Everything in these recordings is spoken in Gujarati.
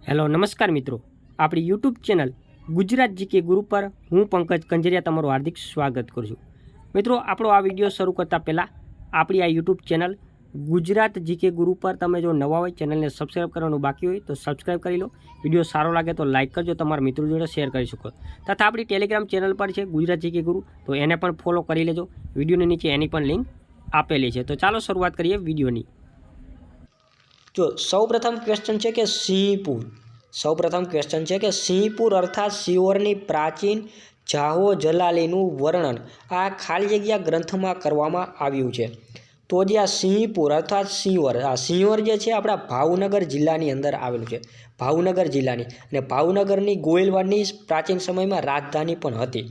હેલો નમસ્કાર મિત્રો, આપણી યુટ્યુબ ચેનલ ગુજરાત જીકે ગુરુ પર હું પંકજ કંજરિયા તમારું હાર્દિક સ્વાગત કરું છું। મિત્રો, આપણો આ વિડીયો શરૂ કરતાં પહેલાં આપણી આ યુટ્યુબ ચેનલ ગુજરાત જીકે ગુરુ પર તમે જો નવા હોય ચેનલને સબસ્ક્રાઈબ કરવાનું બાકી હોય તો સબસ્ક્રાઈબ કરી લો। વિડીયો સારો લાગે તો લાઇક કરજો, તમારા મિત્રો જોડે શેર કરી શકો। તથા આપણી ટેલિગ્રામ ચેનલ પર છે ગુજરાત જીકે ગુરુ, તો એને પણ ફોલો કરી લેજો। વિડીયોની નીચે એની પણ લિંક આપેલી છે। તો ચાલો શરૂઆત કરીએ વિડીયોની। जो सौप्रथम क्वेश्चन है कि सिंहपुर, सौप्रथम क्वेश्चन है कि सिंहपुर अर्थात सियोरनी प्राचीन जाहो जलालीનું વર્ણન આ ખાલી જગ્યા ગ્રંથમાં કરવામાં આવ્યું છે। તો જે આ સિંહપુર અર્થાત સિંહોર, આ સિંહોર જે છે આપણા ભાવનગર જિલ્લાની અંદર આવેલું છે, ભાવનગર જિલ્લાની, અને ભાવનગરની ગોહિલવાડની પ્રાચીન સમયમાં રાજધાની પણ હતી।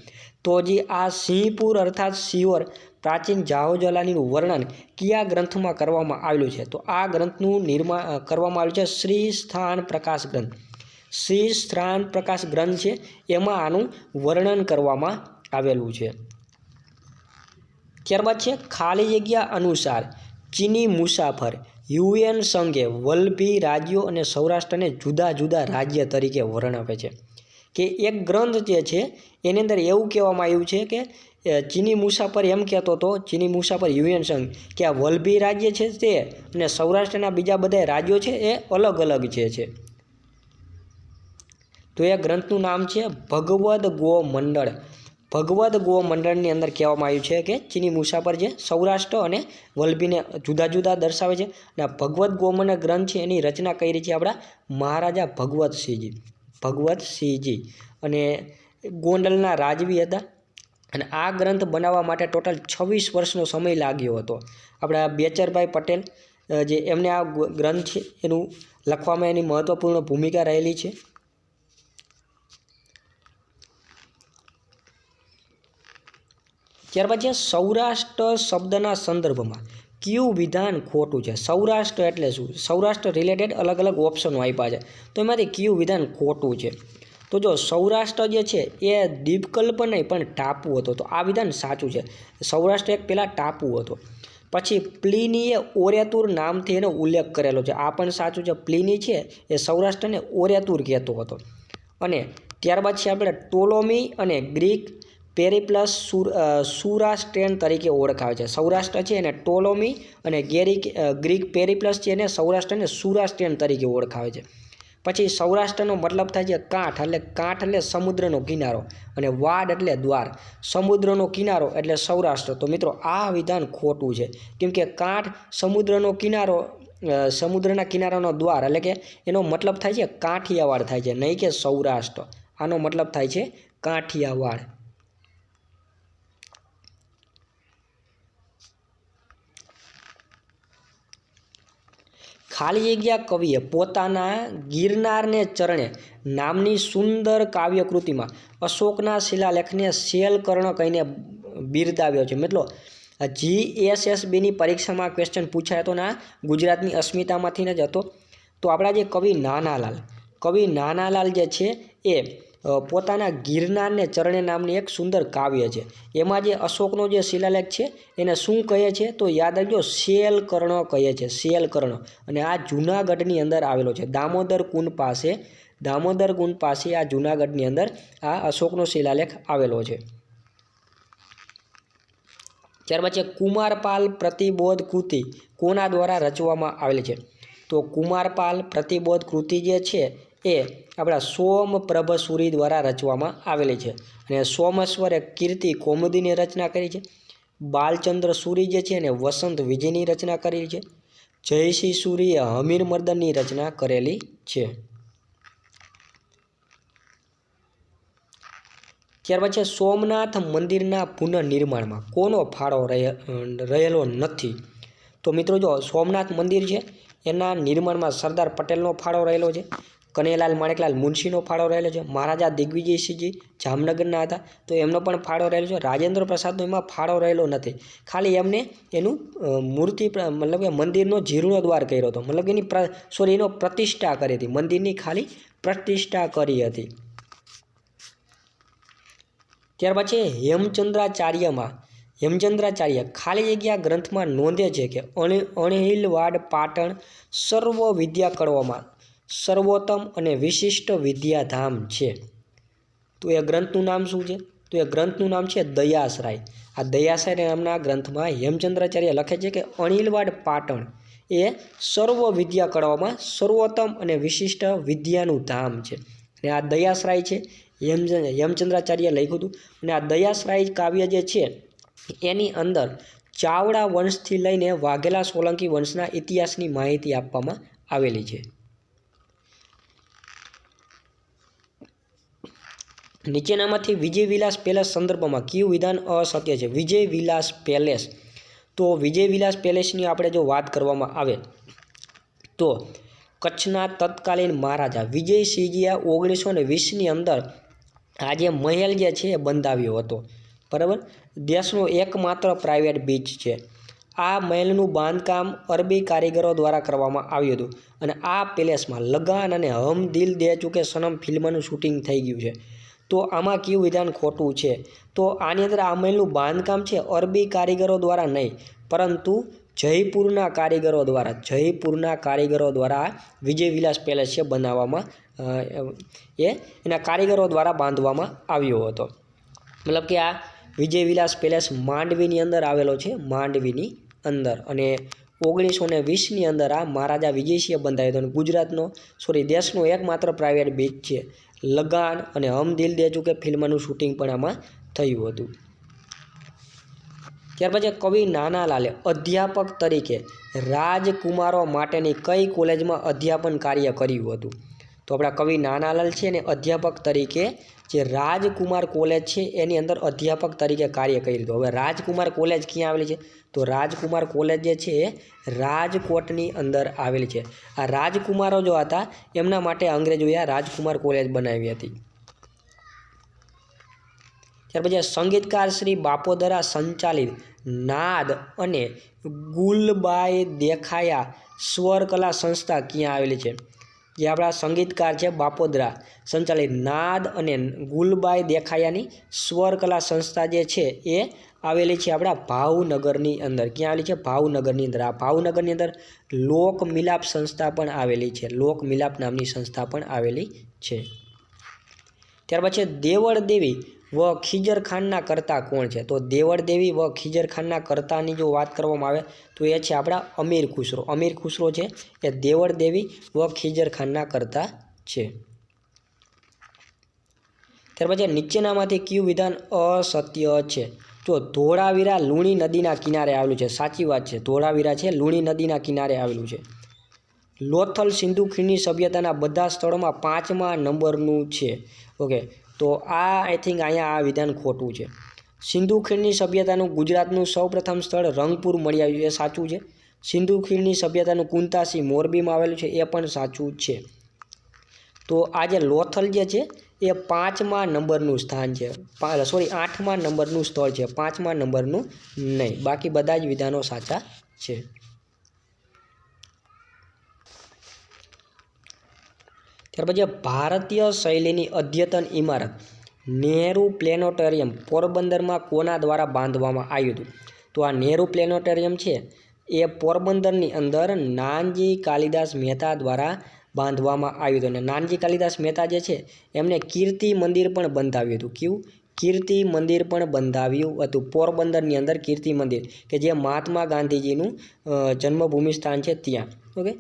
તો જે આ સિંહપુર અર્થાત સિંહોર प्राचीन जाहोजलानीનું વર્ણન કયા ગ્રંથમાં કરવામાં આવેલું છે? તો આ ગ્રંથનું નિર્માણ કરવામાં આવ્યું છે શ્રી સ્થાન પ્રકાશ ગ્રંથ, શ્રી સ્થાન પ્રકાશ ગ્રંથ છે એમાં આનું વર્ણન કરવામાં આવેલું છે। ત્યારબાદ છે ખાલી જગ્યા અનુસાર ચીની મુસાફર યુએન સંઘે વલ્લભી રાજ્યો અને સૌરાષ્ટ્રને જુદા જુદા રાજ્ય તરીકે વર્ણવે છે। કે એક ગ્રંથ જે છે એની અંદર એવું કહેવામાં આવ્યું છે કે ચીની મુસાફર એમ કહેતો હતો, ચીની મુસાફર યુએન સંઘ, કે આ વલ્લભી રાજ્ય છે તે અને સૌરાષ્ટ્રના બીજા બધા રાજ્યો છે એ અલગ અલગ છે। તો એ ગ્રંથનું નામ છે ભગવદ ગો મંડળ। ભગવદ ગો મંડળની અંદર કહેવામાં આવ્યું છે કે ચીની મુસાફર જે સૌરાષ્ટ્ર અને વલ્લભીને જુદા જુદા દર્શાવે છે। અને આ ભગવદ ગો મંડળ ગ્રંથ છે એની રચના કરી છે આપણા મહારાજા ભગવતસિંહજી, ભગવતસિંહજી, અને ગોંડલના રાજવી હતા। અને આ ગ્રંથ બનાવવા માટે ટોટલ 26 વર્ષનો સમય લાગ્યો હતો। આપણા બેચરભાઈ પટેલ જે એમને આ ગ્રંથ છે એનું લખવામાં એની મહત્વપૂર્ણ ભૂમિકા રહેલી છે। ત્યારબાદ છે સૌરાષ્ટ્ર શબ્દના સંદર્ભમાં કયું વિધાન ખોટું છે? સૌરાષ્ટ્ર એટલે શું? સૌરાષ્ટ્ર રિલેટેડ અલગ અલગ ઓપ્શનો આપ્યા છે, તો એમાંથી કયું વિધાન ખોટું છે? તો જો સૌરાષ્ટ્ર જે છે એ દ્વીપકલ્પ નહીં પણ ટાપુ હતો, તો આ વિધાન સાચું છે। સૌરાષ્ટ્ર એક પહેલાં ટાપુ હતો। પછી પ્લિનીએ ઓરેતુર નામથી એનો ઉલ્લેખ કરેલો છે, આ પણ સાચું છે। પ્લિની છે એ સૌરાષ્ટ્રને ઓરેતુર કહેતો હતો। અને ત્યારબાદ છે આપણે ટોલોમી અને ગ્રીક પેરિપ્લસ સુરાસ્ટ્રેન તરીકે ઓળખાવે છે। સૌરાષ્ટ્ર છે એને ટોલોમી અને ગ્રીક પેરિપ્લસ છે એને સૌરાષ્ટ્રને સુરાસ્ટ્રેન તરીકે ઓળખાવે છે। પછી સૌરાષ્ટ્રનો મતલબ થાય છે કાંઠ, એટલે કાંઠ એટલે સમુદ્રનો કિનારો, અને વાડ એટલે દ્વાર, સમુદ્રનો કિનારો એટલે સૌરાષ્ટ્ર। તો મિત્રો આ વિધાન ખોટું છે, કેમ કે કાંઠ સમુદ્રનો કિનારો, સમુદ્રના કિનારાનો દ્વાર, એટલે કે એનો મતલબ થાય છે કાંઠિયાવાડ થાય છે, નહીં કે સૌરાષ્ટ્ર। આનો મતલબ થાય છે કાંઠિયાવાડ। ખાલી જગ્યા કવિએ પોતાના ગિરનારને ચરણે નામની સુંદર કાવ્યકૃતિમાં અશોકના શિલાલેખને શૈલકર્ણ કહીને બિરદાવ્યો છે। મિત્રો GSSBની પરીક્ષામાં ક્વેશ્ચન પૂછાયો હતો ને ગુજરાતની અસ્મિતામાંથી જ હતો। તો આપણા જે કવિ નાનાલાલ જે છે એ પોતાના ગિરનારને ચરણે નામની એક સુંદર કાવ્ય છે, એમાં જે અશોકનો જે શિલાલેખ છે એને શું કહે છે? તો યાદ રાખજો, શૈલકર્ણ કહે છે, શૈલકર્ણ। અને આ જૂનાગઢની અંદર આવેલો છે, દામોદર કુંડ પાસે, દામોદર કુંડ પાસે આ જૂનાગઢની અંદર આ અશોકનો શિલાલેખ આવેલો છે। ત્યારબાદ છે કુમારપાલ પ્રતિબોધ કૃતિ કોના દ્વારા રચવામાં આવેલી છે? તો કુમારપાલ પ્રતિબોધ કૃતિ જે છે એ આપણા સોમપ્રભ સુરી દ્વારા રચવામાં આવેલી છે। અને સોમેશ્વરે કીર્તિ કૌમુદીની રચના કરી છે। બાલચંદ્ર સુરી જે છે એને વસંત વિજયની રચના કરેલી છે। જયસિંહ સુરીએ હમીર મર્દનની રચના કરેલી છે। ત્યારબાદ છે સોમનાથ મંદિરના પુનઃનિર્માણમાં કોનો ફાળો રહેલો નથી? તો મિત્રો જો સોમનાથ મંદિર છે એના નિર્માણમાં સરદાર પટેલનો ફાળો રહેલો છે, કનૈયાલાલ માણેકલાલ મુનશીનો ફાળો રહેલો છે, મહારાજા દિગ્વિજયસિંહજી જામનગરના હતા તો એમનો પણ ફાળો રહેલો છે, રાજેન્દ્ર પ્રસાદનો એમાં ફાળો રહેલો નથી। ખાલી એમને એનું મૂર્તિ મતલબ કે મંદિરનો જીર્ણોદ્ધાર કર્યો હતો, મતલબ એની એનો પ્રતિષ્ઠા કરી હતી, મંદિરની ખાલી પ્રતિષ્ઠા કરી હતી। ત્યારબાદ છે હેમચંદ્રાચાર્ય ખાલી જગ્યા ગ્રંથમાં નોંધે છે કે અણહિલવાડ પાટણ સર્વ વિદ્યા કળોમાં સર્વોત્તમ અને વિશિષ્ટ વિદ્યાધામ છે. તો એ ગ્રંથનું નામ શું છે? તો એ ગ્રંથનું નામ છે દયાશ્રાય. આ દયાશ્રાય નામના ગ્રંથમાં હેમચંદ્રાચાર્ય લખે છે કે અણિલવાડ પાટણ એ સર્વ વિદ્યા કળાઓમાં સર્વોત્તમ અને વિશિષ્ટ વિદ્યાનું ધામ છે. અને આ દયાશ્રાય છે હેમચંદ્રાચાર્ય લખ્યું હતું. અને આ દયાશ્રાય કાવ્ય જે છે એની અંદર ચાવડા વંશથી લઈને વાઘેલા સોલંકી વંશના ઇતિહાસની માહિતી આપવામાં આવેલી છે. નીચેનામાંથી વિજય વિલાસ પેલેસ સંદર્ભમાં કયું વિધાન અસત્ય છે? વિજય વિલાસ પેલેસ. તો વિજય વિલાસ પેલેસની આપણે જો વાત કરવામાં આવે તો કચ્છના તત્કાલીન મહારાજા વિજયસિંહજીએ 1920ની અંદર આ જે મહેલ જે છે એ બંધાવ્યો હતો. બરાબર. દેશનો એકમાત્ર પ્રાઇવેટ બીચ છે. આ મહેલનું બાંધકામ અરબી કારીગરો દ્વારા કરવામાં આવ્યું હતું. અને આ પેલેસમાં લગાન અને હમ દિલ દે ચુકે સનમ ફિલ્મનું શૂટિંગ થઈ ગયું છે. તો આમાં કયું વિધાન ખોટું છે? તો આની અંદર આ મહેલનું બાંધકામ છે અરબી કારીગરો દ્વારા નહીં, પરંતુ જયપુરના કારીગરો દ્વારા વિજય વિલાસ પેલેસ છે બનાવવામાં એના કારીગરો દ્વારા બાંધવામાં આવ્યો હતો. મતલબ કે આ વિજય વિલાસ પેલેસ માંડવીની અંદર આવેલો છે, માંડવીની અંદર. અને 1920ની અંદર આ મહારાજા વિજયસિંહે બંધાવ્યો હતો. અને ગુજરાતનો દેશનો એકમાત્ર પ્રાઇવેટ બીચ છે. લગાન અને હમ દિલ દે ચુકે ફિલ્મનું શૂટિંગ પણ આમાં થયું હતું. ત્યાર પછી કવિ નાનાલાલે અધ્યાપક તરીકે રાજકુમારો માટેની કઈ કોલેજમાં અધ્યાપન કાર્ય કર્યું હતું? તો આપણા કવિ નાનાલાલ છે ને અધ્યાપક તરીકે જે રાજકુમાર કોલેજ છે એની અંદર અધ્યાપક તરીકે કાર્ય કર્યું હતું. હવે રાજકુમાર કોલેજ ક્યાં આવેલી છે? તો રાજકુમાર કોલેજ જે છે એ રાજકોટની અંદર આવેલી છે. આ રાજકુમારો જો હતા એમના માટે અંગ્રેજોએ આ રાજકુમાર કોલેજ બનાવી હતી. ત્યાર પછી સંગીતકાર શ્રી બાપોદરા સંચાલિત નાદ અને ગુલબાઈ દેખાયા સ્વર કલા સંસ્થા ક્યાં આવેલી છે? જે આપણા સંગીતકાર છે બાપોદરા સંચાલિત નાદ અને ગુલબાઈ દેખાયાની સ્વર કલા સંસ્થા જે છે એ આવેલી છે આપણા ભાવનગરની અંદર. ક્યાં આવેલી છે? ભાવનગરની અંદર. આ ભાવનગરની અંદર લોક મિલાપ સંસ્થા પણ આવેલી છે. લોક મિલાપ નામની સંસ્થા પણ આવેલી છે. ત્યાર પછી દેવળ દેવી વ ખીજર ખાનના કર્તા કોણ છે? તો દેવળ દેવી વ ખીજર ખાનના કર્તાની જો વાત કરવામાં આવે તો એ છે આપણા અમીર ખુસરો. અમીર ખુસરો છે એ દેવળ દેવી વ ખીજર ખાનના કર્તા છે. ત્યાર પછી નીચેનામાંથી કયું વિધાન અસત્ય છે? તો ધોળાવીરા લુણી નદીના કિનારે આવેલું છે. સાચી વાત છે. ધોળાવીરા છે લુણી નદીના કિનારે આવેલું છે. લોથલ સિંધુ ખીણની સભ્યતાના બધા સ્થળોમાં 5મા નંબરનું છે. ઓકે, તો આ આઈ થિંક અહીંયા આ વિધાન ખોટું છે. સિંધુ ખીણની સભ્યતાનું ગુજરાતનું સૌપ્રથમ સ્થળ રંગપુર મળી આવ્યું છે. સાચું છે. સિંધુ ખીણની સભ્યતાનું કુંતાસી મોરબીમાં આવેલું છે. એ પણ સાચું છે. તો આ જે લોથલ જે છે એ 5મા નંબરનું સ્થાન છે. 8મા નંબરનું સ્થળ છે. 5મા નંબરનું નહીં. બાકી બધા જ વિધાનો સાચા છે. ત્યાર પછી ભારતીય શૈલીની અદ્યતન ઇમારત નહેરુ પ્લેનેટોરિયમ પોરબંદરમાં કોના દ્વારા બાંધવામાં આવ્યું હતું? તો આ નહેરુ પ્લેનેટોરિયમ છે એ પોરબંદરની અંદર નાનજી કાલિદાસ મહેતા દ્વારા બાંધવામાં આવ્યું હતું. અને નાનજી કાલિદાસ મહેતા જે છે એમને કીર્તિ મંદિર પણ બંધાવ્યું હતું. કેવું? કીર્તિ મંદિર પણ બંધાવ્યું હતું પોરબંદરની અંદર. કીર્તિ મંદિર કે જે મહાત્મા ગાંધીજીનું જન્મભૂમિ સ્થાન છે ત્યાં. ઓકે.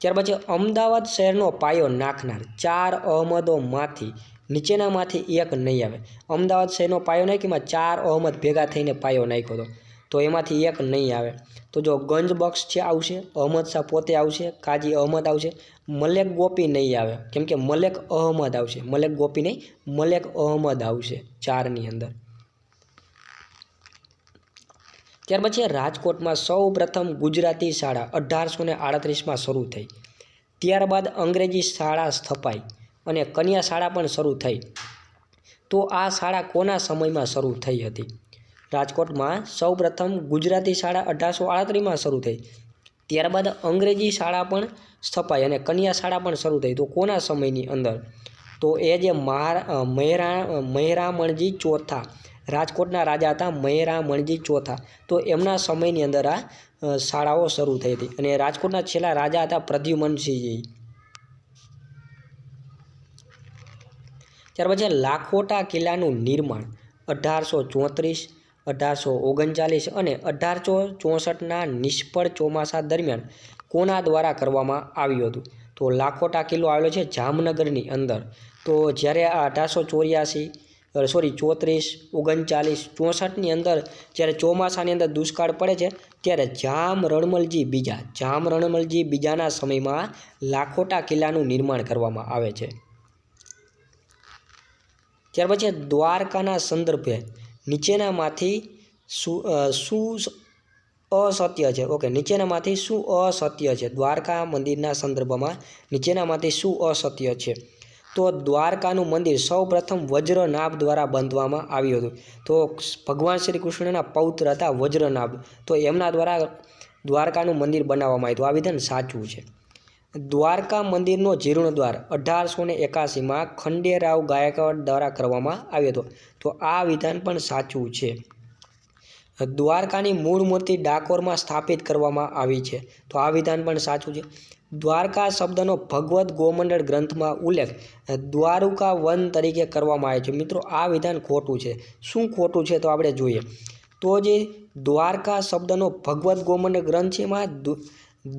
ત્યાર પછી અમદાવાદ શહેરનો પાયો નાખનાર 4 અહમદોમાંથી નીચેનામાંથી એક નહીં આવે. અમદાવાદ શહેરનો પાયો નાખ્યો, 4 અહમદ ભેગા થઈને પાયો નાખ્યો હતો, તો એમાંથી એક નહીં આવે. તો જો ગંજ બક્ષ છે આવશે, અહમદ શાહ પોતે આવશે, કાજી અહમદ આવશે, મલેક ગોપી નહીં આવે, કેમ કે મલેક અહમદ આવશે. મલેક ગોપી નહીં, મલેક અહમદ આવશે 4ની અંદર. ત્યાર પછી રાજકોટમાં સૌ પ્રથમ ગુજરાતી શાળા 1838માં શરૂ થઈ. ત્યારબાદ અંગ્રેજી શાળા સ્થપાઈ અને કન્યા શાળા પણ શરૂ થઈ. તો આ શાળા કોના સમયમાં શરૂ થઈ હતી? રાજકોટમાં સૌ પ્રથમ ગુજરાતી શાળા 1838માં શરૂ થઈ. ત્યારબાદ અંગ્રેજી શાળા પણ સ્થપાઈ અને કન્યા શાળા પણ શરૂ થઈ. તો કોના સમયની અંદર? તો એ જે મહેરામણજી ચોથા રાજકોટના રાજા હતા મહેરામણજી ચોથા, તો એમના સમયની અંદર આ શાળાઓ શરૂ થઈ હતી. અને રાજકોટના છેલ્લા રાજા હતા પ્રદ્યુમનસિંહજી. ત્યાર પછી લાખોટા કિલ્લાનું નિર્માણ 1834, 1839 અને 1864ના નિષ્ફળ ચોમાસા દરમિયાન કોના દ્વારા કરવામાં આવ્યું હતું? તો લાખોટા કિલ્લો આવેલો છે જામનગરની અંદર. તો જ્યારે આ 1834, 34, 39, 64ની અંદર જ્યારે ચોમાસાની અંદર દુષ્કાળ પડે છે ત્યારે જામ રણમલજી બીજાના સમયમાં લાખોટા કિલ્લાનું નિર્માણ કરવામાં આવે છે. ત્યાર પછી દ્વારકાના સંદર્ભે નીચેનામાંથી શું અસત્ય છે? ઓકે, નીચેનામાંથી શું અસત્ય છે? દ્વારકા મંદિરના સંદર્ભમાં નીચેનામાંથી શું અસત્ય છે? તો દ્વારકાનું મંદિર સૌ પ્રથમ વજ્રનાભ દ્વારા બાંધવામાં આવ્યું હતું. તો ભગવાન શ્રી કૃષ્ણના પૌત્ર હતા વજ્રનાભ, તો એમના દ્વારા દ્વારકાનું મંદિર બનાવવામાં આવ્યું. આ વિધાન સાચું છે. દ્વારકા મંદિરનો જીર્ણોદ્ધાર 1881માં ખંડેરાવ ગાયકવાડ દ્વારા કરવામાં આવ્યો હતો. તો આ વિધાન પણ સાચું છે. દ્વારકાની મૂળ મૂર્તિ ડાકોરમાં સ્થાપિત કરવામાં આવી છે. તો આ વિધાન પણ સાચું છે. દ્વારકા શબ્દનો ભગવદ્ ગોમંડળ ગ્રંથમાં ઉલ્લેખ દ્વારુકા વન તરીકે કરવામાં આવે છે. મિત્રો, આ વિધાન ખોટું છે. શું ખોટું છે તો આપણે જોઈએ. તો જે દ્વારકા શબ્દનો ભગવદ્ ગોમંડળ ગ્રંથ છે એમાં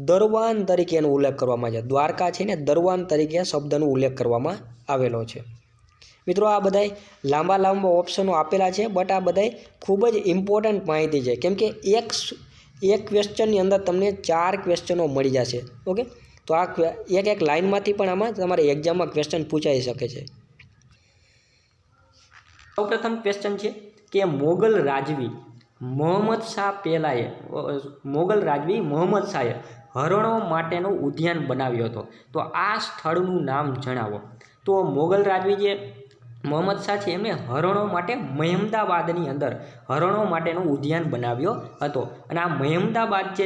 દરવાન તરીકે એનો ઉલ્લેખ કરવામાં આવે છે. દ્વારકા છે ને દરવાન તરીકે શબ્દનો ઉલ્લેખ કરવામાં આવેલો છે. મિત્રો, આ બધાય લાંબા ઓપ્શનો આપેલા છે, બટ આ બધાય ખૂબ જ ઇમ્પોર્ટન્ટ માહિતી છે, કેમ કે એક ક્વેશ્ચનની અંદર તમને 4 ક્વેશ્ચનો મળી જશે. ઓકે, તો આ એક લાઇનમાંથી પણ આમાં તમારે એક્ઝામમાં ક્વેશ્ચન પૂછાઈ શકે છે. સૌપ્રથમ ક્વેશ્ચન છે કે મોગલ રાજવી મોહમ્મદ શાહે હરણો માટેનું ઉદ્યાન બનાવ્યો હતો. તો આ સ્થળનું નામ જણાવો. તો મોગલ રાજવી જે મોહમ્મદ શાહ છે એમણે હરણો માટે મહેમદાબાદની અંદર હરણો માટેનું ઉદ્યાન બનાવ્યો હતો. અને આ મહેમદાબાદ છે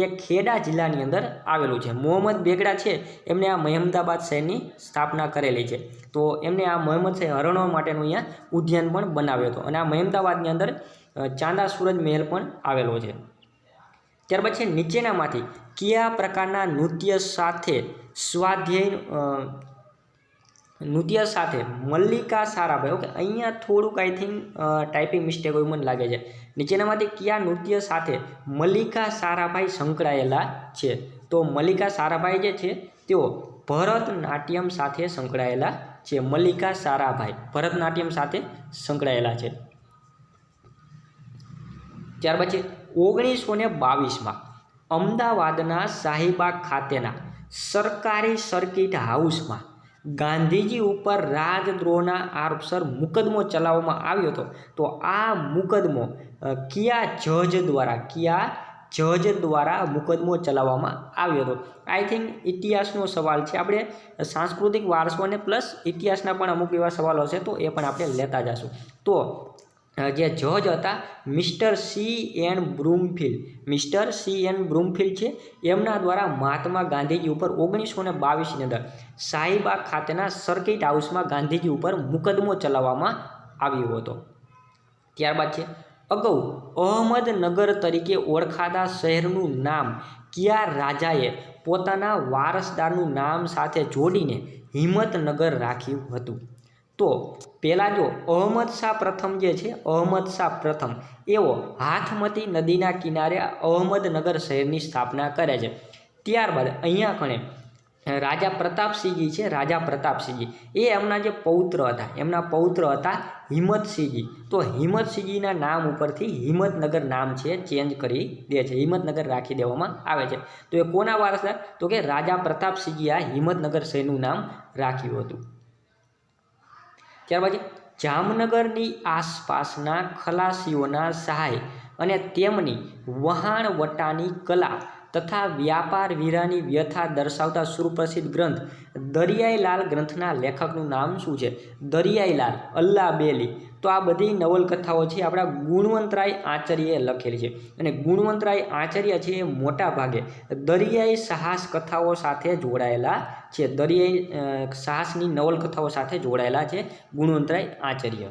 એ ખેડા જિલ્લાની અંદર આવેલું છે. મોહમ્મદ બેગડા છે એમણે આ મહેમદાબાદ શહેરની સ્થાપના કરેલી છે. તો એમને આ મોહમ્મદ શાહે હરણો માટેનું અહીંયા ઉદ્યાન પણ બનાવ્યો હતો. અને આ મહેમદાબાદની અંદર ચાંદા સૂરજ મહેલ પણ આવેલો છે. ત્યાર પછી નીચેનામાંથી કયા પ્રકારના નૃત્ય સાથે મલ્લિકા સારાભાઈ, ઓકે, અહીંયા થોડુંક આઈ થિંક ટાઈપિંગ મિસ્ટેક હોય મને લાગે છે. નીચેનામાંથી કયા નૃત્ય સાથે મલ્લિકા સારાભાઈ સંકળાયેલા છે? તો મલ્લિકા સારાભાઈ જે છે તેઓ ભરતનાટ્યમ સાથે સંકળાયેલા છે. મલ્લિકા સારાભાઈ ભરતનાટ્યમ સાથે સંકળાયેલા છે. ત્યાર પછી 1922માં અમદાવાદના શાહીબાગ ખાતેના સરકારી સર્કિટ હાઉસમાં ગાંધીજી ઉપર રાજદ્રોહના આરોપસર મુકદ્દમો ચલાવવામાં આવ્યો હતો. તો આ મુકદ્દમો કયા જજ દ્વારા મુકદ્દમો ચલાવવામાં આવ્યો હતો? આઈ થિંક ઇતિહાસનો સવાલ છે. આપણે સાંસ્કૃતિક વારસો અને પ્લસ ઇતિહાસના પણ અમુક એવા સવાલો હશે, તો એ પણ આપણે લેતા જશું. તો જે જજ હતા મિસ્ટર C.N. બ્રૂમફિલ્ડ છે એમના દ્વારા મહાત્મા ગાંધીજી ઉપર 1922ની અંદર શાહીબાગ ખાતેના સર્કિટ હાઉસમાં ગાંધીજી ઉપર મુકદ્દમો ચલાવવામાં આવ્યો હતો. ત્યારબાદ છે અગાઉ અહમદનગર તરીકે ઓળખાતા શહેરનું નામ કયા રાજાએ પોતાના વારસદારનું નામ સાથે જોડીને હિંમતનગર રાખ્યું હતું? તો પહેલાં જો અહમદ શાહ પ્રથમ જે છે એવો હાથમતી નદીના કિનારે અહમદનગર શહેરની સ્થાપના કરે છે. ત્યારબાદ અહીંયા કણે રાજા પ્રતાપસિંહજી એ એમના જે પૌત્ર હતા હિંમતસિંહજી. તો હિંમતસિંહજીના નામ ઉપરથી હિંમતનગર નામ છે ચેન્જ કરી દે છે, હિંમતનગર રાખી દેવામાં આવે છે. તો એ કોના વારસદાર? તો કે રાજા પ્રતાપસિંહજી આ હિંમતનગર શહેરનું નામ રાખ્યું હતું. ત્યારબાદ જામનગરની આસપાસના ખલાસીઓના સહાય અને તેમની વહાણવટાની કલા તથા વ્યાપાર વીરાની વ્યથા દર્શાવતા સુપ્રસિદ્ધ ગ્રંથ દરિયાઈલાલ ગ્રંથના લેખકનું નામ શું છે? દરિયાઈલાલ અલ્લાબેલી. તો આ બધી નવલકથાઓ છે આપણા ગુણવંતરાય આચાર્યએ લખેલી છે. અને ગુણવંતરાય આચાર્ય છે એ મોટા ભાગે દરિયાઈ સાહસ કથાઓ સાથે જોડાયેલા છે. દરિયાઈ સાહસની નવલકથાઓ સાથે જોડાયેલા છે ગુણવંતરાય આચાર્ય.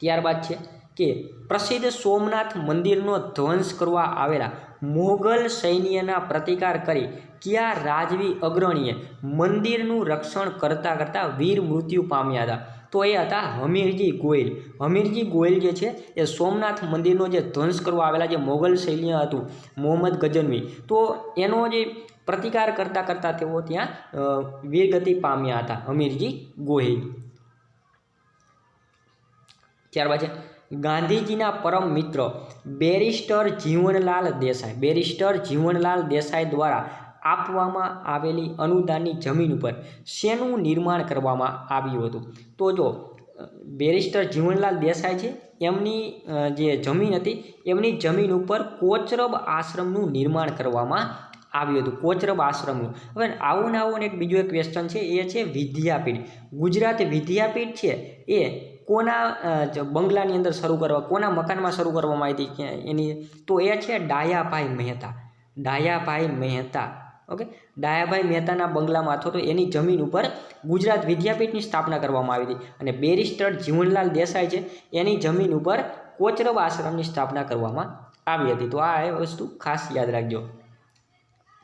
ત્યારબાદ છે કે પ્રસિદ્ધ સોમનાથ મંદિરનો ધ્વંસ કરવા આવેલા મોગલ સૈન્યના પ્રતિકાર કરી કયા રાજવી અગ્રણીએ મંદિરનું રક્ષણ કરતાં કરતાં વીર મૃત્યુ પામ્યા હતા? તો એ હતા હમીરજી ગોયલ. હમીરજી ગોયલ જે છે એ સોમનાથ મંદિરનો જે ધ્વંસ કરવા આવેલા જે મોગલ સૈન્ય હતું મોહમ્મદ ગજનવી, તો એનો જે પ્રતિકાર કરતાં કરતાં તેઓ ત્યાં વીરગતિ પામ્યા હતા, હમીરજી ગોહિલ. ત્યારબાદ છે ગાંધીજીના પરમ મિત્ર બેરિસ્ટર જીવનલાલ દેસાઈ. બેરિસ્ટર જીવનલાલ દેસાઈ દ્વારા આપવામાં આવેલી અનુદાનની જમીન ઉપર શેનું નિર્માણ કરવામાં આવ્યું હતું? તો જો બેરિસ્ટર જીવનલાલ દેસાઈ છે એમની જે જમીન હતી એમની જમીન ઉપર કોચરબ આશ્રમનું નિર્માણ કરવામાં આવ્યું હતું, કોચરબ આશ્રમનું. હવે આવું ને આવું એક બીજો એક ક્વેશ્ચન છે, એ છે વિદ્યાપીઠ. ગુજરાત વિદ્યાપીઠ છે એ કોના બંગલાની અંદર શરૂ કરવા, કોના મકાનમાં શરૂ કરવામાં આવી હતી એની? તો એ છે ડાયાભાઈ મહેતા. ડાયાભાઈ મહેતા. ઓકે, ડાયાભાઈ મહેતાના બંગલામાં અથવા તો એની જમીન ઉપર ગુજરાત વિદ્યાપીઠની સ્થાપના કરવામાં આવી હતી. અને બેરિસ્ટર જીવનલાલ દેસાઈ છે એની જમીન ઉપર કોચરબ આશ્રમની સ્થાપના કરવામાં આવી હતી. તો આ એ વસ્તુ ખાસ યાદ રાખજો.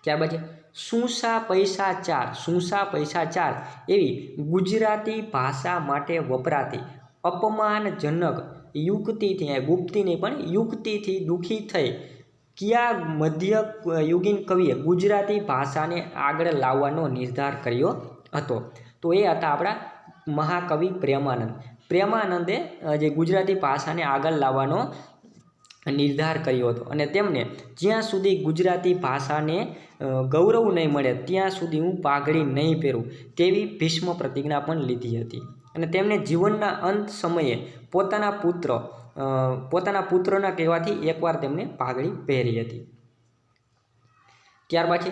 ત્યારબાદ છે સુસા પૈસા ચાર. સુસા પૈસા ચાર એવી ગુજરાતી ભાષા માટે વપરાતી અપમાનજનક યુક્તિથી, ગુપ્તી નહીં પણ યુક્તિથી દુઃખી થઈ કયા મધ્ય યુગીન કવિએ ગુજરાતી ભાષાને આગળ લાવવાનો નિર્ધાર કર્યો હતો? તો એ હતા આપણા મહાકવિ પ્રેમાનંદ. પ્રેમાનંદે જે ગુજરાતી ભાષાને આગળ લાવવાનો નિર્ધાર કર્યો હતો અને તેમણે જ્યાં સુધી ગુજરાતી ભાષાને ગૌરવ નહીં મળે ત્યાં સુધી હું પાઘડી નહીં પહેરું તેવી ભીષ્મ પ્રતિજ્ઞા પણ લીધી હતી. અને તેમણે જીવનના અંત સમયે પોતાના પુત્રના કહેવાથી એકવાર તેમણે પાઘડી પહેરી હતી. ત્યારબાદ છે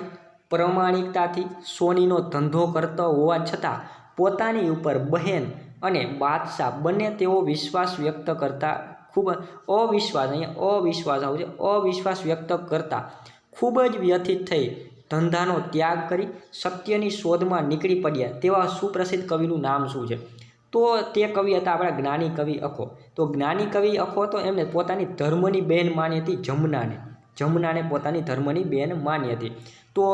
પ્રમાણિકતાથી સોનીનો ધંધો કરતો હોવા છતાં પોતાની ઉપર બહેન અને બાદશાહ બંને તેઓ વિશ્વાસ વ્યક્ત કરતા ખૂબ અવિશ્વાસ વ્યક્ત કરતા ખૂબ જ વ્યથિત થઈ ધંધાનો ત્યાગ કરી સત્યની શોધમાં નીકળી પડ્યા તેવા સુપ્રસિદ્ધ કવિનું નામ શું છે? તો તે કવિ હતા આપણા જ્ઞાની કવિ અખો. તો જ્ઞાની કવિ અખો તો એમને પોતાની ધર્મની બહેન માની હતી જમનાને. જમનાને પોતાની ધર્મની બહેન માની હતી. તો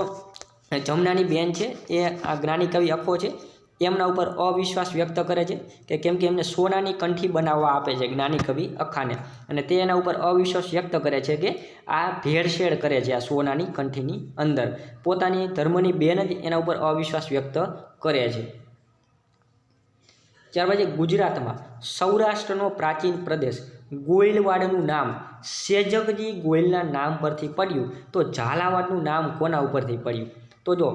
જમનાની બહેન છે એ આ જ્ઞાની કવિ અખો છે એમના ઉપર અવિશ્વાસ વ્યક્ત કરે છે કે કેમ કે એમને સોનાની કંઠી બનાવવા આપે છે જ્ઞાની કવિ અખાને, અને તે એના ઉપર અવિશ્વાસ વ્યક્ત કરે છે કે આ ભેળસેળ કરે છે આ સોનાની કંઠીની અંદર. પોતાની ધર્મની બહેન જ એના ઉપર અવિશ્વાસ વ્યક્ત કરે છે. ત્યારબાદ ગુજરાતમાં સૌરાષ્ટ્રનો પ્રાચીન પ્રદેશ ગોયલવાડનું નામ સેજગજી ગોયલના નામ પરથી પડ્યું, તો ઝાલાવાડનું નામ કોના ઉપરથી પડ્યું? તો જો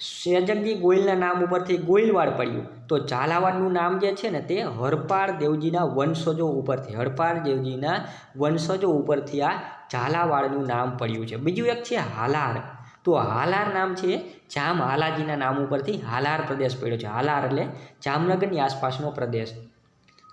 સેજગજી ગોયલના નામ ઉપરથી ગોયલવાડ પડ્યું, તો ઝાલાવાડનું નામ જે છે ને તે હરપાળ દેવજીના વંશજો ઉપરથી, હરપાળ દેવજીના વંશજો ઉપરથી આ ઝાલાવાડનું નામ પડ્યું છે. બીજું એક છે હાલાર. તો હાલાર નામ છે જામ હાલાજીના નામ ઉપરથી હાલાર પ્રદેશ પડ્યો છે. હાલાર એટલે જામનગરની આસપાસનો પ્રદેશ.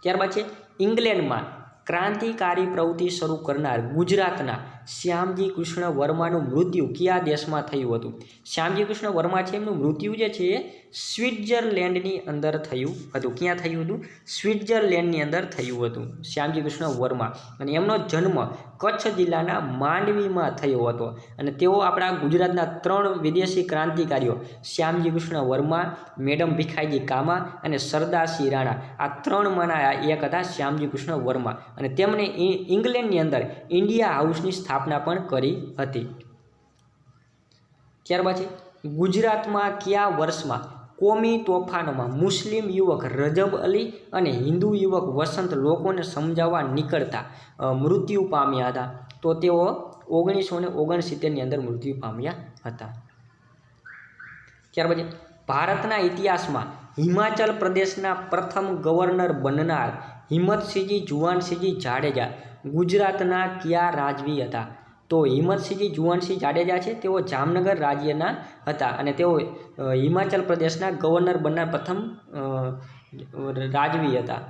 ત્યારબાદ છે ઇંગ્લેન્ડમાં ક્રાંતિકારી પ્રવૃત્તિ શરૂ કરનાર ગુજરાતના શ્યામજી કૃષ્ણ વર્માનું મૃત્યુ કયા દેશમાં થયું હતું? શ્યામજી કૃષ્ણ વર્મા છે એમનું મૃત્યુ જે છે એ સ્વિટ્ઝરલેન્ડની અંદર થયું હતું. ક્યાં થયું હતું? સ્વિટ્ઝરલેન્ડની અંદર થયું હતું શ્યામજી કૃષ્ણ વર્મા. અને એમનો જન્મ કચ્છ જિલ્લાના માંડવીમાં થયો હતો. અને તેઓ આપણા ગુજરાતના 3 વિદેશી ક્રાંતિકારીઓ શ્યામજી કૃષ્ણ વર્મા, મેડમ ભીખાઈજી કામા અને સરદારસિંહ રાણા, આ 3માંના એક હતા શ્યામજી કૃષ્ણ વર્મા. અને તેમણે ઇંગ્લેન્ડની અંદર ઇન્ડિયા હાઉસની સ્થાપના પણ કરી હતી. ત્યારબાદ છે ગુજરાતમાં કયા વર્ષમાં કોમી તોફાનોમાં મુસ્લિમ યુવક રજબ અલી અને હિન્દુ યુવક વસંત લોકોને સમજાવવા નીકળતા મૃત્યુ પામ્યા હતા? તો તેઓ 1969ની અંદર મૃત્યુ પામ્યા હતા. ત્યારબાદ ભારતના ઇતિહાસમાં હિમાચલ પ્રદેશના પ્રથમ ગવર્નર બનનાર હિંમતસિંહજી જુવાનસિંહજી જાડેજા ગુજરાતના કયા રાજવી હતા? તો હિંમતસિંહજી જુવાનસિંહ જાડેજા છે તેઓ જામનગર રાજ્યના હતા અને તેઓ હિમાચલ પ્રદેશના ગવર્નર બનનાર પ્રથમ રાજવી હતા.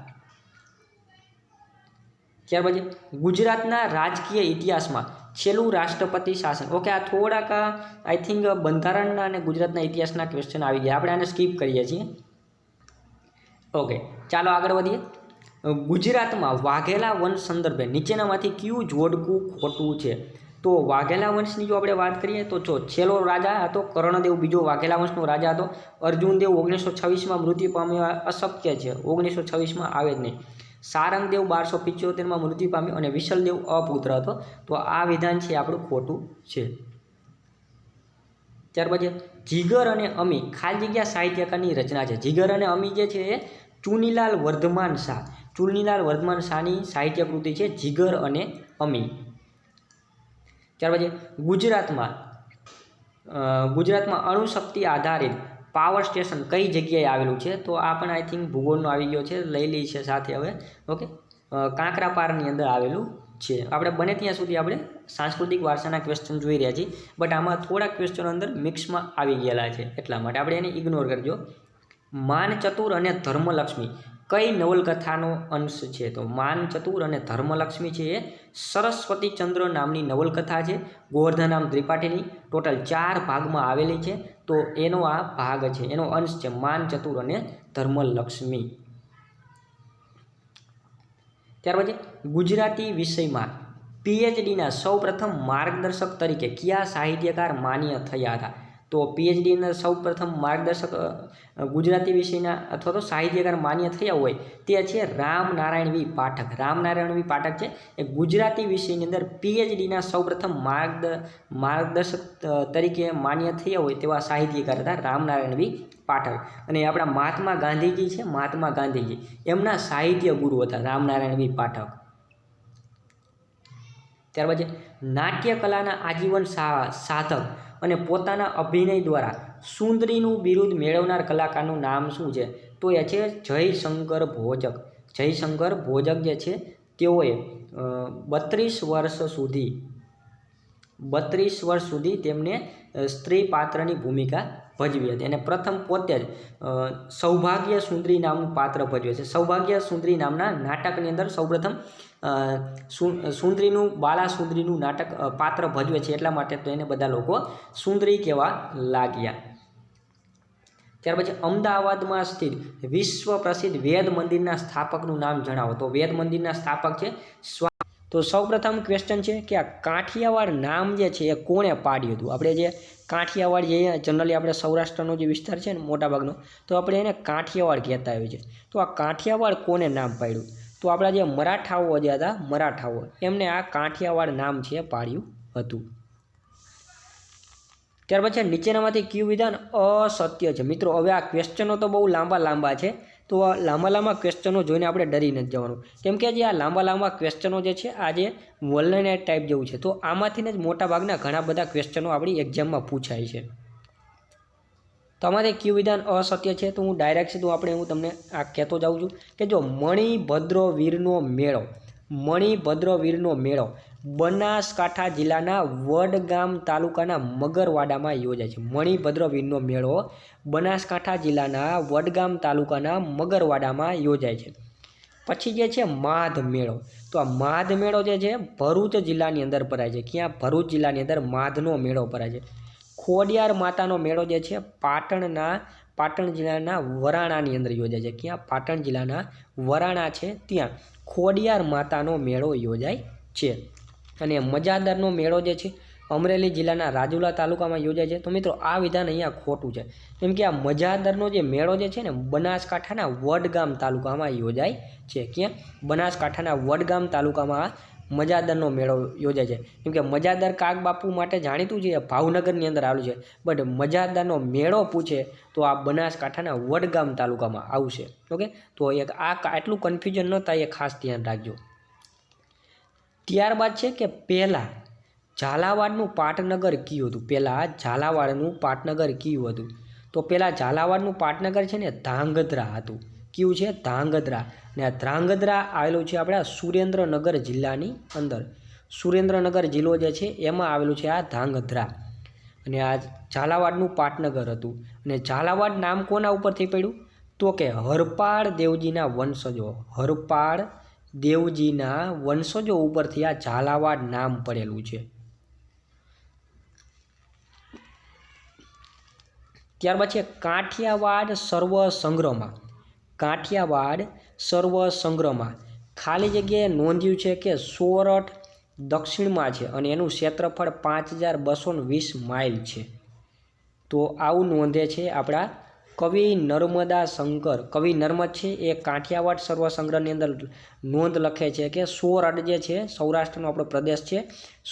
ત્યારબાદ ગુજરાતના રાજકીય ઇતિહાસમાં છેલ્લું રાષ્ટ્રપતિ શાસન. ઓકે, આ થોડાક આઈ થિંક બંધારણના અને ગુજરાતના ઇતિહાસના ક્વેશ્ચન આવી ગયા, આપણે આને સ્કીપ કરીએ છીએ. ઓકે, ચાલો આગળ વધીએ. ગુજરાતમાં વાઘેલા વંશ સંદર્ભે નીચેનામાંથી કયું જોડકું ખોટું છે? તો વાઘેલા વંશની જો આપણે વાત કરીએ તો જો છેલ્લો રાજા હતો કર્ણદેવ, બીજો વાઘેલા વંશનો રાજા હતો. અર્જુનદેવ 1926માં મૃત્યુ પામ્યો, અશક્ય છે, 1926માં આવે જ નહીં. સારંગદેવ 1275માં મૃત્યુ પામ્યો અને વિશલદેવ અપુત્ર હતો. તો આ વિધાન છે આપણું ખોટું છે. ત્યાર પછી જીગર અને અમી ખાલી જગ્યા સાહિત્યકારની રચના છે. જીગર અને અમી જે છે એ ચુનીલાલ વર્ધમાન શાહ, ચુનીલાલ વર્ધમાન શાહની સાહિત્ય કૃતિ છે જીગર અને અમી. ત્યાર પછી ગુજરાતમાં અણુશક્તિ આધારિત પાવર સ્ટેશન કઈ જગ્યાએ આવેલું છે? તો આ પણ આઈ થિંક ભૂગોળનો આવી ગયો છે, લઈ લઈ છે સાથે હવે. ઓકે, કાંકરાપારની અંદર આવેલું છે. આપણે બને ત્યાં સુધી આપણે સાંસ્કૃતિક વારસાના ક્વેશ્ચન જોઈ રહ્યા છીએ, બટ આમાં થોડાક ક્વેશ્ચનો અંદર મિક્સમાં આવી ગયેલા છે, એટલા માટે આપણે એને ઇગ્નોર કરજો. માનચતુર અને ધર્મલક્ષ્મી કઈ નવલકથાનો અંશ છે? તો માનચતુર અને ધર્મલક્ષ્મી છે એ સરસ્વતીચંદ્ર નામની નવલકથા છે, ગોવર્ધનરામ ત્રિપાઠીની. ટોટલ 4 ભાગમાં આવેલી છે. તો એનો આ ભાગ છે, એનો અંશ છે માનચતુર અને ધર્મલક્ષ્મી. ત્યાર પછી ગુજરાતી વિષયમાં પીએચડીના સૌપ્રથમ માર્ગદર્શક તરીકે કયા સાહિત્યકાર માન્ય થયા હતા? તો પીએચડીના સૌપ્રથમ માર્ગદર્શક ગુજરાતી વિષયના અથવા તો સાહિત્યકાર માન્ય થયા હોય તે છે રામનારાયણ વી પાઠક. રામનારાયણ વી પાઠક છે એ ગુજરાતી વિષયની અંદર પીએચડીના સૌપ્રથમ માર્ગદર્શક તરીકે માન્ય થયા હોય તેવા સાહિત્યકાર હતા રામનારાયણ વી પાઠક. અને આપણા મહાત્મા ગાંધીજી છે, મહાત્મા ગાંધીજી એમના સાહિત્ય ગુરુ હતા રામનારાયણ વી પાઠક. ત્યાર પછી નાટ્ય કલાના આજીવન સાધક અને પોતાના અભિનય દ્વારા સુંદરીનું બિરુદ મેળવનાર કલાકારનું નામ શું છે? તો એ છે જયશંકર ભોજક. જયશંકર ભોજક જે છે તેઓએ 32 વર્ષ સુધી તેમને સ્ત્રી પાત્રની ભૂમિકા ભજવી હતી. અને પ્રથમ પોતે જ સૌભાગ્ય સુંદરી નામનું પાત્ર ભજવે છે. સૌભાગ્ય સુંદરી નામના નાટકની અંદર સૌપ્રથમ સુંદરીનું બાલા સુંદરીનું નાટક પાત્ર ભજવે છે, એટલા માટે તો એને બધા લોકો સુંદરી કહેવા લાગ્યા. ત્યાર પછી અમદાવાદમાં સ્થિત વિશ્વ પ્રસિદ્ધ વેદ મંદિરના સ્થાપકનું નામ જણાવો. તો વેદ મંદિરના સ્થાપક છે તો સૌપ્રથમ ક્વેશ્ચન છે કે આ કાઠિયાવાડ નામ જે છે એ કોણે પાડ્યું હતું? આપણે જે કાઠિયાવાડ જે જનરલી આપણે સૌરાષ્ટ્રનો જે વિસ્તાર છે ને મોટાભાગનો, તો આપણે એને કાઠિયાવાડ કહેતા હોઈએ છીએ. તો આ કાઠિયાવાડ કોને નામ પાડ્યું? તો આપણા જે મરાઠાઓ જે હતા, મરાઠાઓ એમને આ કાઠિયાવાડ નામ છે પાડ્યું હતું. ત્યાર પછી નીચેનામાંથી કયું વિધાન અસત્ય છે? મિત્રો હવે આ ક્વેશ્ચનો તો બહુ લાંબા છે, તો આ લાંબા ક્વેશ્ચનો જોઈને આપણે ડરી નથી જવાનું, કેમ કે જે આ લાંબા ક્વેશ્ચનો જે છે આ જે વોલનાઇટ ટાઈપ જેવું છે, તો આમાંથી જ મોટાભાગના ઘણા બધા ક્વેશ્ચનો આપણી એક્ઝામમાં પૂછાય છે. તો આમાંથી કયું વિધાન અસત્ય છે? તો હું ડાયરેક્ટ સીધું હું તમને આ કહેતો જાઉં છું કે જો મણિભદ્રવીરનો મેળો બનાસકાંઠા જિલ્લાના વડગામ તાલુકાના મગરવાડામાં યોજાય છે. મણિભદ્રવીરનો મેળો બનાસકાંઠા જિલ્લાના વડગામ તાલુકાના મગરવાડામાં યોજાય છે. પછી જે છે માધ મેળો, તો આ માધ મેળો જે છે ભરૂચ જિલ્લાની અંદર ભરાય છે. ક્યાં? ભરૂચ જિલ્લાની અંદર માધનો મેળો ભરાય છે. ખોડિયાર માતાનો મેળો જે છે પાટણ જિલ્લાના વરાણાની અંદર યોજાય છે. ક્યાં? પાટણ જિલ્લાના વરાણા છે ત્યાં ખોડિયાર માતાનો મેળો યોજાય છે. અને મજાદરનો મેળો જે છે અમરેલી જિલ્લાના રાજુલા તાલુકામાં યોજાય છે. તો મિત્રો આ વિધાન અહીંયા ખોટું છે, કેમ કે આ મજાદરનો જે મેળો જે છે ને બનાસકાંઠાના વડગામ તાલુકામાં યોજાય છે. ક્યાં? બનાસકાંઠાના વડગામ તાલુકામાં મજાદરનો મેળો યોજાય છે. કેમ કે મજાદર કાગબાપુ માટે જાણીતું છે, ભાવનગરની અંદર આવેલું છે, બટ મજાદરનો મેળો પૂછે તો આ બનાસકાંઠાના વડગામ તાલુકામાં આવશે. ઓકે, તો આટલું કન્ફ્યુઝન ન થાય એ ખાસ ધ્યાન રાખજો. ત્યારબાદ છે કે પહેલાં ઝાલાવાડનું પાટનગર કયું હતું? પહેલાં ઝાલાવાડનું પાટનગર કયું હતું? તો પહેલાં ઝાલાવાડનું પાટનગર છે ને ધાંગધ્રા હતું. કયું છે? ધાંગધ્રા. અને આ ધાંગધ્રા આવેલું છે આપણા સુરેન્દ્રનગર જિલ્લાની અંદર. સુરેન્દ્રનગર જિલ્લો જે છે એમાં આવેલું છે આ ધાંગધ્રા. અને આ ઝાલાવાડનું પાટનગર હતું. અને ઝાલાવાડ નામ કોના ઉપરથી પડ્યું? તો કે હરપાળ દેવજીના વંશજો ઉપરથી આ ઝાલાવાડ નામ પડેલું છે. ત્યારબાદ છે કાઠિયાવાડ સર્વ સંગ્રહમાં ખાલી જગ્યાએ નોંધ્યું છે કે સોરઠ દક્ષિણમાં છે અને એનું ક્ષેત્રફળ 5220 માઇલ છે. તો આવું નોંધે છે આપણા કવિ નર્મદા શંકર. કવિ નર્મદ છે એ કાઠિયાવાડ સર્વસંગ્રહની અંદર નોંધ લખે છે કે સોરઠ જે છે સૌરાષ્ટ્રનો આપણો પ્રદેશ છે,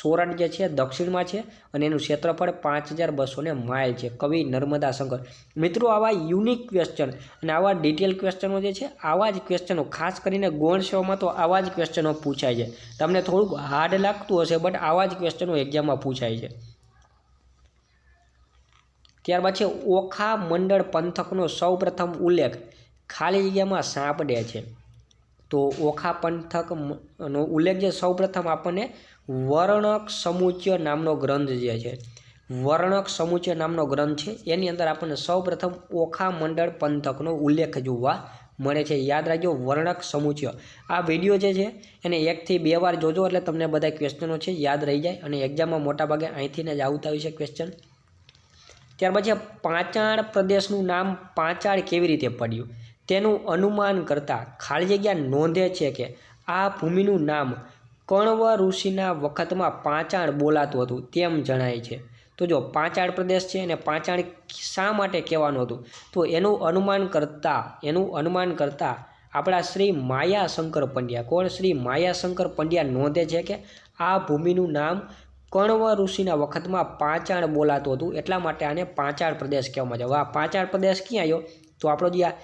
સોરઠ જે છે દક્ષિણમાં છે અને એનું ક્ષેત્રફળ 5200 માઇલ છે. કવિ નર્મદા શંકર. મિત્રો આવા યુનિક ક્વેશ્ચન અને આવા ડિટેલ ક્વેશ્ચનો જે છે આવા જ ક્વેશ્ચનો ખાસ કરીને ગૌણ સેવામાં તો આવા જ ક્વેશ્ચનો પૂછાય છે. તમને થોડુંક હાર્ડ લાગતું હશે બટ આવા જ ક્વેશ્ચનો એક્ઝામમાં પૂછાય છે. ત્યારબાદ છે ઓખા મંડળ પંથકનો સૌપ્રથમ ઉલ્લેખ ખાલી જગ્યામાં સાંપડે છે. તો ઓખા પંથકનો ઉલ્લેખ જે સૌપ્રથમ આપણને વર્ણક સમુચ્ચય નામનો ગ્રંથ જે છે, વર્ણક સમુચ્ચય નામનો ગ્રંથ છે એની અંદર આપણને સૌપ્રથમ ઓખા મંડળ પંથકનો ઉલ્લેખ જોવા મળે છે. યાદ રાખજો વર્ણક સમુચ્ચય. આ વિડીયો જે છે એને 1 થી 2 વાર જોજો એટલે તમને બધા ક્વેશ્ચનો છે યાદ રહી જાય અને એક્ઝામમાં મોટાભાગે અહીંથી જ આવતા હોય છે ક્વેશ્ચન. ત્યાર પછી પાંચાળ પ્રદેશનું નામ પાંચાળ કેવી રીતે પડ્યું તેનું અનુમાન કરતા ખાલી જગ્યા નોંધે છે કે આ ભૂમિનું નામ કણવ ઋષિના વખતમાં પાંચાળ બોલાતું હતું તેમ જણાય છે. તો જો પાંચાળ પ્રદેશ છે અને પાંચાળ શા માટે કહેવાનું હતું તો એનું અનુમાન કરતા આપણા શ્રી માયાશંકર પંડ્યા, કોણ? શ્રી માયાશંકર પંડ્યા નોંધે છે કે આ ભૂમિનું નામ કણવ ઋષિના વખતમાં પાંચાળ બોલાતું હતું એટલા માટે આને પાંચાળ પ્રદેશ કહેવામાં આવે. આ પાંચાળ પ્રદેશ ક્યાં આવ્યો તો આપણો જે આ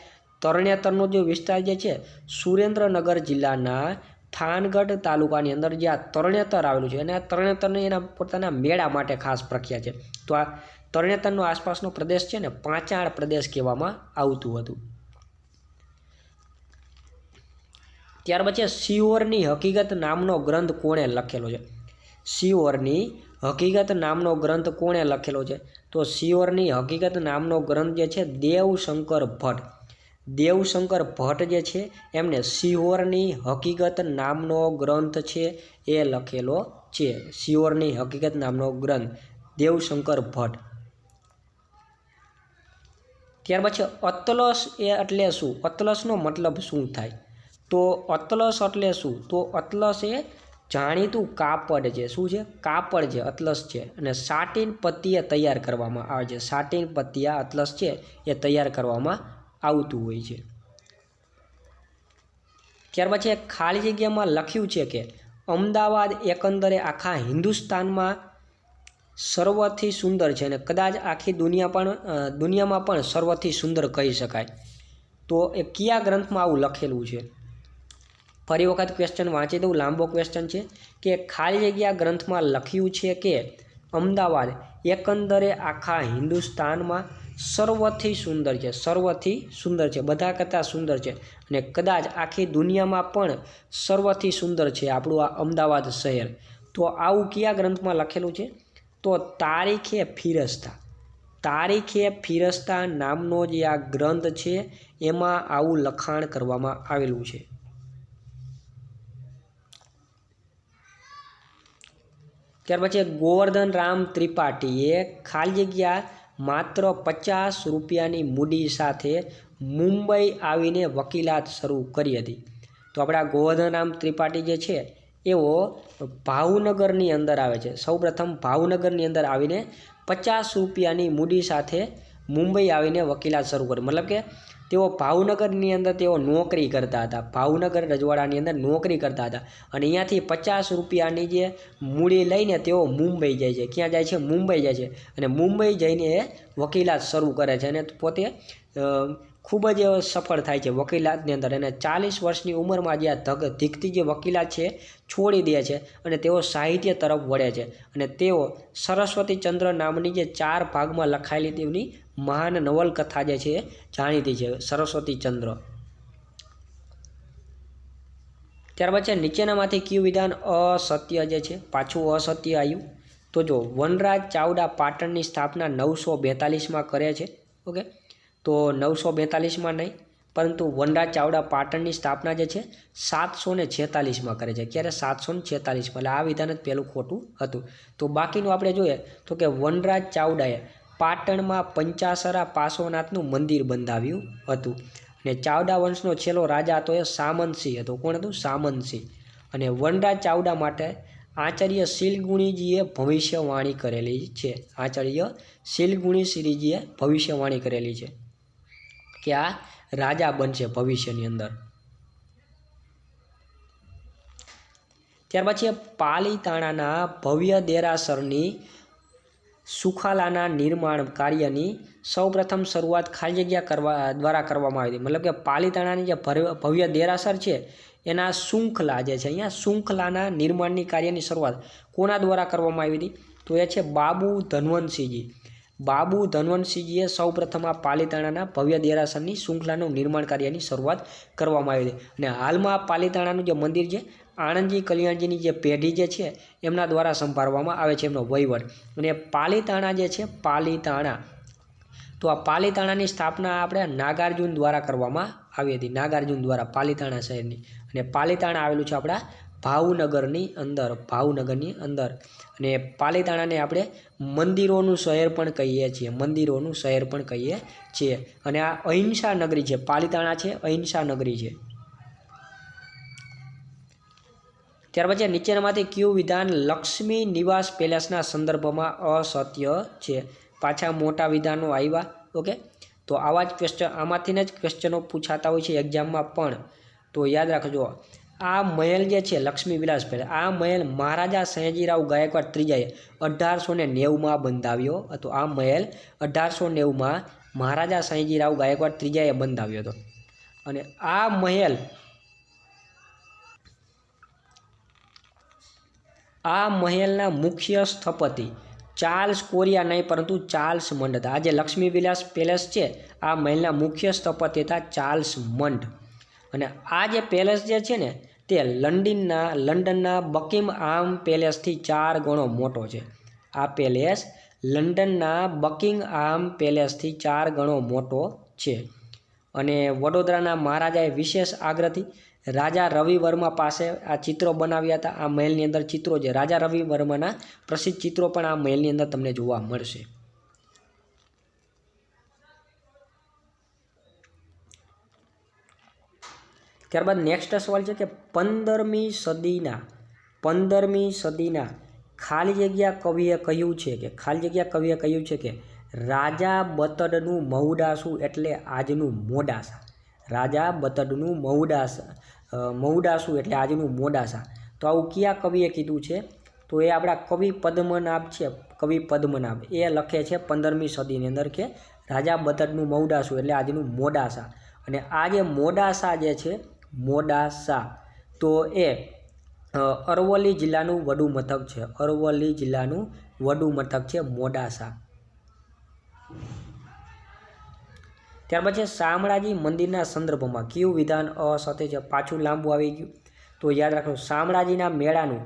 તરણેતરનો જે વિસ્તાર જે છે સુરેન્દ્રનગર જિલ્લાના થાનગઢ તાલુકાની અંદર જે આ તરણેતર આવેલું છે અને આ તરણેતરને એના પોતાના મેળા માટે ખાસ પ્રખ્યાત છે. તો આ તરણેતરનો આસપાસનો પ્રદેશ છે ને પાંચાળ પ્રદેશ કહેવામાં આવતું હતું. ત્યાર પછી શિહોરની હકીકત નામનો ગ્રંથ કોણે લખેલો છે? શિહોરની હકીકત નામનો ગ્રંથ કોણે લખેલો છે? તો શિહોરની હકીકત નામનો ગ્રંથ જે છે દેવશંકર ભટ્ટ. દેવશંકર ભટ્ટ જે છે એમને શિહોરની હકીકત નામનો ગ્રંથ છે એ લખેલો છે. શિહોરની હકીકત નામનો ગ્રંથ દેવશંકર ભટ્ટ. ત્યાર પછી અતલસ એ એટલે શું? અતલસનો મતલબ શું થાય? તો અતલસ એટલે શું? તો અતલસ એ જાણીતું કાપડ છે. શું છે? કાપડ છે, અતલસ છે. અને સાટીન પત્તીએ તૈયાર કરવામાં આવે છે. સાટીન પત્તિયા અતલસ છે એ તૈયાર કરવામાં આવતું હોય છે. ત્યાર પછી ખાલી જગ્યામાં લખ્યું છે કે અમદાવાદ એકંદરે આખા હિન્દુસ્તાનમાં સર્વથી સુંદર છે અને કદાચ આખી દુનિયામાં પણ સર્વથી સુંદર કહી શકાય. તો એ કયા ગ્રંથમાં આવું લખેલું છે? ફરી વખત ક્વેશ્ચન વાંચી દઉં, લાંબો ક્વેશ્ચન છે કે ખાલી જગ્યા ગ્રંથમાં લખ્યું છે કે અમદાવાદ એકંદરે આખા હિન્દુસ્તાનમાં સર્વથી સુંદર છે, સર્વથી સુંદર છે, બધા કરતાં સુંદર છે અને કદાચ આખી દુનિયામાં પણ સર્વથી સુંદર છે આપણું આ અમદાવાદ શહેર. તો આવું કયા ગ્રંથમાં લખેલું છે? તો તારીખે ફિરસ્તા. તારીખે ફિરસ્તા નામનો જે આ ગ્રંથ છે એમાં આવું લખાણ કરવામાં આવેલું છે. ત્યાર પછી ગોવર્ધન રામ ત્રિપાઠીએ ખાલી જગ્યા માત્ર 50 રૂપિયાની મૂડી સાથે મુંબઈ આવીને વકીલાત શરૂ કરી હતી. તો આપણા ગોવર્ધન રામ ત્રિપાઠી જે છે એઓ ભાવનગરની અંદર આવે છે. સૌપ્રથમ ભાવનગરની અંદર આવીને 50 રૂપિયાની મૂડી સાથે મુંબઈ આવીને વકીલાત શરૂ કરી. મતલબ કે તેઓ ભાવનગરની અંદર તેઓ નોકરી કરતા હતા, ભાવનગર રજવાડાની અંદર નોકરી કરતા હતા અને અહીંયાથી 50 રૂપિયાની જે મૂડી લઈને તેઓ મુંબઈ જાય છે. ક્યાં જાય છે? મુંબઈ જાય છે અને મુંબઈ જઈને એ વકીલાત શરૂ કરે છે અને પોતે ખૂબ જ સફળ થાય છે વકીલાતની અંદર. અને 40 વર્ષની ઉંમરમાં જે આ ધીકતી જે વકીલાત છે છોડી દે છે અને તેઓ સાહિત્ય તરફ વળે છે અને તેઓ સરસ્વતી ચંદ્ર નામની જે 4 ભાગમાં લખાયેલી તેમની મહાન નવલકથા જે છે જાણીતી છે, સરસ્વતી ચંદ્ર. ત્યારબાદ છે નીચેનામાંથી કયું વિધાન અસત્ય જે છે? પાછું અસત્ય આવ્યું. તો જો વનરાજ ચાવડા પાટણની સ્થાપના 942માં કરે છે. ઓકે, તો 942માં નહીં પરંતુ વનરાજ ચાવડા પાટણની સ્થાપના જે છે 746માં કરે છે. ક્યારે? 746માં. એટલે આ વિધાન જ પહેલું ખોટું હતું. તો બાકીનું આપણે જોઈએ તો કે વનરાજ ચાવડાએ પાટણમાં પંચાસરા પાર્શ્વનાથનું મંદિર બંધાવ્યું હતું અને ચાવડા વંશનો છેલ્લો રાજા હતો એ સામંતસિંહ હતો. કોણ હતું? સામંતસિંહ. અને વનરાજ ચાવડા માટે આચાર્ય શીલગુણીજીએ ભવિષ્યવાણી કરેલી છે. આચાર્ય શીલગુણીશ્રીજીએ ભવિષ્યવાણી કરેલી છે કે આ રાજા બનશે ભવિષ્યની અંદર. ત્યાર પછી પાલીતાણાના ભવ્ય દેરાસરની સુખાલાના નિર્માણ કાર્યની સૌપ્રથમ શરૂઆત ખાલી જગ્યા દ્વારા કરવામાં આવી હતી. મતલબ કે પાલીતાણાની જે ભવ્ય દેરાસર છે એના શૃંખલા જે છે અહીંયા શૃંખલાના નિર્માણની કાર્યની શરૂઆત કોના દ્વારા કરવામાં આવી હતી? તો એ છે બાબુ ધનવંતસિંહજી. બાબુ ધનવંતસિંહજીએ સૌપ્રથમ આ પાલીતાણાના ભવ્ય દેરાસરની શૃંખલાનું નિર્માણ કાર્યની શરૂઆત કરવામાં આવી હતી. અને હાલમાં પાલીતાણાનું જે મંદિર છે આણંદજી કલ્યાણજીની જે પેઢી જે છે એમના દ્વારા સંભાળવામાં આવે છે, એમનો વહીવટ. અને પાલીતાણા જે છે પાલીતાણા, તો આ પાલીતાણાની સ્થાપના આપણે નાગાર્જુન દ્વારા કરવામાં આવી હતી. નાગાર્જુન દ્વારા પાલીતાણા શહેરની. અને પાલીતાણા આવેલું છે આપણા ભાવનગરની અંદર. ભાવનગરની અંદર. અને પાલીતાણાને આપણે મંદિરોનું શહેર પણ કહીએ છીએ. મંદિરોનું શહેર પણ કહીએ છીએ. અને આ અહિંસા નગરી છે. પાલીતાણા છે અહિંસા નગરી છે. ત્યાર પછી નીચેનામાંથી કયું વિધાન લક્ષ્મી નિવાસ પેલેસના સંદર્ભમાં અસત્ય છે? પાછા મોટા વિધાનો આવ્યા. ઓકે, તો આવા જ ક્વેશ્ચન, આમાંથીને જ ક્વેશ્ચનો પૂછાતા હોય છે એક્ઝામમાં પણ. તો યાદ રાખજો, આ મહેલ જે છે લક્ષ્મી વિલાસ પેલેસ, આ મહેલ મહારાજા સયાજીરાવ ગાયકવાડ ત્રીજાએ 1890માં બંધાવ્યો હતો. આ મહેલ 1890માં મહારાજા સયાજીરાવ ગાયકવાડ ત્રીજાએ બંધાવ્યો હતો. અને આ મહેલ, આ મહેલના મુખ્ય સ્થપતિ ચાર્લ્સ કોરિયા નહીં પરંતુ ચાર્લ્સ મંડ હતા. આ જે લક્ષ્મી વિલાસ પેલેસ છે આ મહેલના મુખ્ય સ્થપતિ હતા ચાર્લ્સ મંડ. અને આ જે પેલેસ જે છે ને તે લંડનના બકિંગહામ પેલેસથી 4 ગણો મોટો છે. આ પેલેસ લંડનના બકિંગહામ પેલેસથી 4 ગણો મોટો છે. અને વડોદરાના મહારાજાએ વિશેષ આગ્રહથી રાજા રવિ વર્મા પાસે આ ચિત્રો બનાવ્યા હતા. આ મહેલની અંદર ચિત્રો છે, રાજા રવિ વર્માના પ્રસિદ્ધ ચિત્રો પણ આ મહેલની અંદર તમને જોવા મળશે. ત્યારબાદ નેક્સ્ટ સવાલ છે કે 15મી સદીના ખાલી જગ્યા કવિએ કહ્યું છે કે રાજા બતડનું મહુડાસું એટલે આજનું મોડાસા. રાજા બતડનું મહુડાસું એટલે આજનું મોડાસા. તો આવું કયા કવિએ કીધું છે? તો એ આપણા કવિ પદ્મનાભ છે. કવિ પદ્મનાભ એ લખે છે 15મી સદીની અંદર કે રાજા બતડનું મહુડાસું એટલે આજનું મોડાસા. અને આ જે મોડાસા જે છે મોડાસા, તો એ અરવલ્લી જિલ્લાનું વડું મથક છે. અરવલ્લી જિલ્લાનું વડું મથક છે મોડાસા. ત્યાર પછી શામળાજી મંદિરના સંદર્ભમાં કયું વિધાન અસત્ય છે? પાછું લાંબુ આવી ગયું. તો યાદ રાખો, શામળાજીના મેળાનું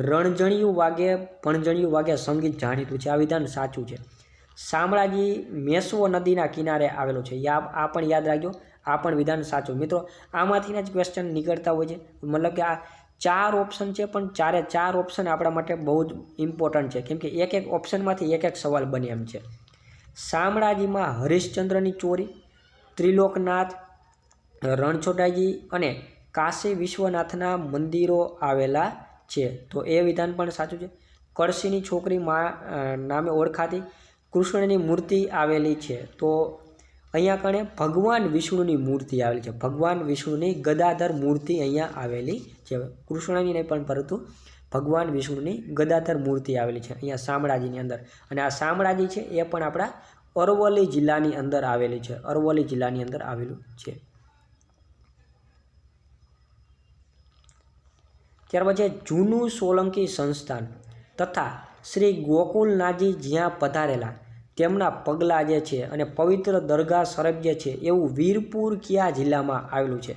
રણજણિયું વાગે સંગીત જાણીતું છે. આ વિધાન સાચું છે. શામળાજી મેશ્વો નદીના કિનારે આવેલો છે. આ પણ યાદ રાખજો, આ પણ વિધાન સાચું. મિત્રો આમાંથીને જ ક્વેશ્ચન નીકળતા હોય છે. મતલબ કે આ 4 ઓપ્શન છે પણ 4 ઓપ્શન આપણા માટે બહુ જ ઇમ્પોર્ટન્ટ છે, કેમ કે એક ઓપ્શનમાંથી એક સવાલ બને એમ છે. શામળાજીમાં હરિશ્ચંદ્રની ચોરી, ત્રિલોકનાથ, રણછોડરાયજી અને કાશી વિશ્વનાથના મંદિરો આવેલા છે. તો એ વિધાન પણ સાચું છે. કળશીની છોકરી નામે ઓળખાતી કૃષ્ણની મૂર્તિ આવેલી છે. તો અહીંયા કણે ભગવાન વિષ્ણુની મૂર્તિ આવેલી છે. ભગવાન વિષ્ણુની ગદાધર મૂર્તિ અહીંયા આવેલી છે. કૃષ્ણની નહીં પણ પરંતુ ભગવાન વિષ્ણુની ગદાધર મૂર્તિ આવેલી છે અહીંયા શામળાજીની અંદર. અને આ શામળાજી છે એ પણ આપણા અરવલ્લી જિલ્લાની અંદર આવેલી છે. અરવલ્લી જિલ્લાની અંદર આવેલું છે. ત્યાર પછી જૂનું સોલંકી સંસ્થાન તથા શ્રી ગોકુલનાથજી જ્યાં પધારેલા તેમના પગલાં જે છે અને પવિત્ર દરગાહ શરીફ જે છે એવું વીરપુર કયા જિલ્લામાં આવેલું છે?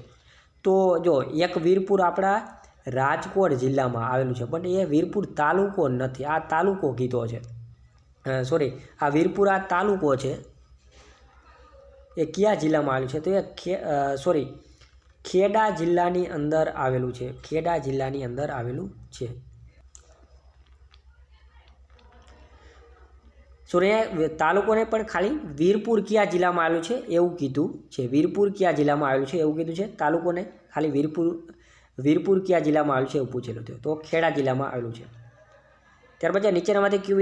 તો જો એક વીરપુર આપણા રાજકોટ જિલ્લામાં આવેલું છે, પણ એ વીરપુર તાલુકો નથી. આ તાલુકો કીધો છે, આ વીરપુર આ તાલુકો છે. એ કયા જિલ્લામાં આવેલું છે? તો એ ખેડા જિલ્લાની અંદર આવેલું છે. ખેડા જિલ્લાની અંદર આવેલું છે. તાલુકોને પણ ખાલી વીરપુર કયા જિલ્લામાં આવેલું છે એવું કીધું છે. વીરપુર કયા જિલ્લામાં આવેલું છે એવું કીધું છે. તાલુકોને ખાલી વીરપુર કયા જિલ્લામાં આવેલું છે એવું પૂછેલું હતું. તો ખેડા જિલ્લામાં આવેલું છે. ત્યાર પછી નીચેનામાંથી કયું